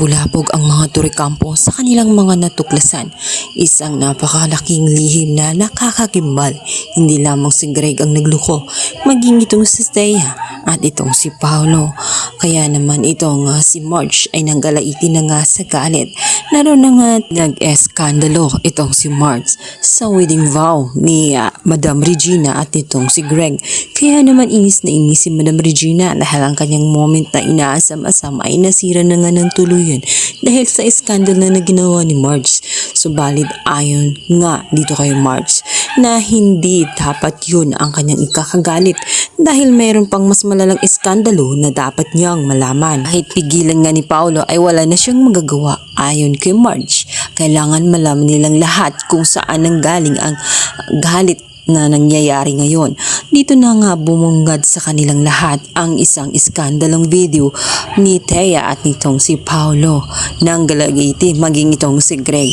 Nabulabog ang mga Turikampo sa kanilang mga natuklasan. Isang napakalaking lihim na nakakagimbal. Hindi lamang si Greg ang nagluko, maging itong si Thea at itong si Paolo. Kaya naman itong si Marge ay nanggalaitin na nga sa galit. Naroon na nga nag-eskandalo itong si Marge sa wedding vow ni Madam Regina at itong si Greg. Kaya naman inis na inis si Madam Regina dahil ang kanyang moment na inaasam-asam ay nasira na nga ng tuluyan dahil sa iskandal na ginawa ni Marge. Subalit ayon nga dito kay Marge na hindi dapat yun ang kanyang ikakagalit dahil mayroon pang mas malalang iskandalo na dapat niyang malaman. Kahit pigilan nga ni Paolo ay wala na siyang magagawa. Ayon kay Marge, kailangan malaman nilang lahat kung saan nanggaling ang galit na nangyayari ngayon. Dito na nga bumungad sa kanilang lahat ang isang iskandalong video ni Thea at nitong si Paolo nang galagiti maging itong si Greg.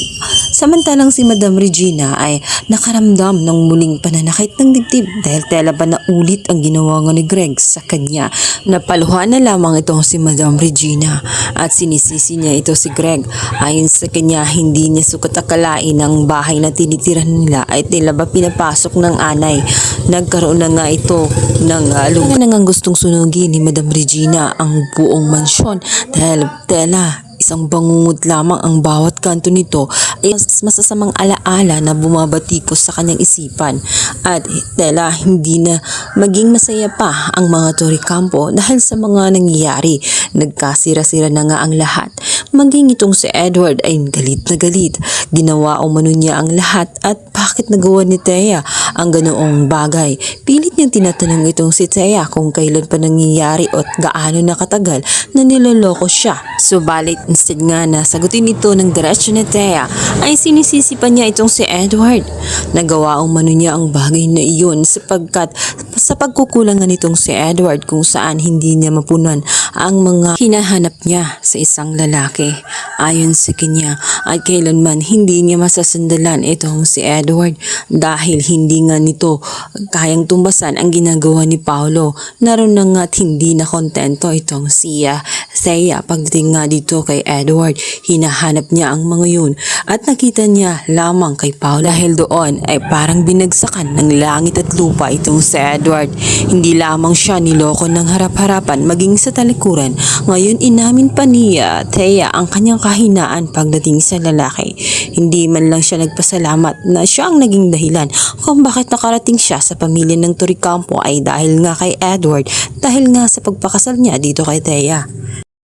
Samantalang si Madam Regina ay nakaramdam ng muling pananakit ng dibdib dahil tela ba na ulit ang ginawa nga ni Greg sa kanya. Napaluhan na lamang itong si Madam Regina at sinisisi niya ito si Greg. Ayon sa kanya, hindi niya sukat akalain ang bahay na tinitirahan nila ay tela ba pinapasok ng anay. Nagkaroon na nga ito ng lugar na nga gustong sunugin ni Madam Regina ang buong mansyon dahil tela isang bangungot lamang ang bawat kanto nito ay masasamang alaala na bumabatikos sa kanyang isipan at tela hindi na maging masaya pa ang mga Turikampo dahil sa mga nangyayari. Nagkasira-sira na nga ang lahat. Maging itong si Edward ay galit na galit. Ginawa umano niya ang lahat at bakit nagawa ni Thea ang ganoong bagay. Pilit niyang tinatanong itong si Thea kung kailan pa nangyayari at gaano na katagal na niloloko siya. Subalit instead nga na sagutin ito ng diretsyo ni Thea ay sinisisi pa niya itong si Edward. Nagawa umano niya ang bagay na iyon sapagkat sa pagkukulangan nitong si Edward kung saan hindi niya mapunan ang mga hinahanap niya sa isang lalaki. Ayon sa kanya at kailanman hindi niya masasandalan itong si Edward dahil hindi nga nito kayang tumbasan ang ginagawa ni Paolo. Naroon na nga't hindi na kontento itong si Thea pagdating nga dito kay Edward. Hinahanap niya ang mga yun at nakita niya lamang kay Paolo dahil doon ay parang binagsakan ng langit at lupa itong si Edward. Hindi lamang siya niloko ng harap-harapan maging sa talikuran. Ngayon inamin pa niya Thea ang kanyang kahinaan pagdating sa lalaki. Hindi man lang siya nagpasalamat na siya ang naging dahilan kung bakit nakarating siya sa pamilya ng Turikampo ay dahil nga kay Edward, dahil nga sa pagpakasal niya dito kay Thea.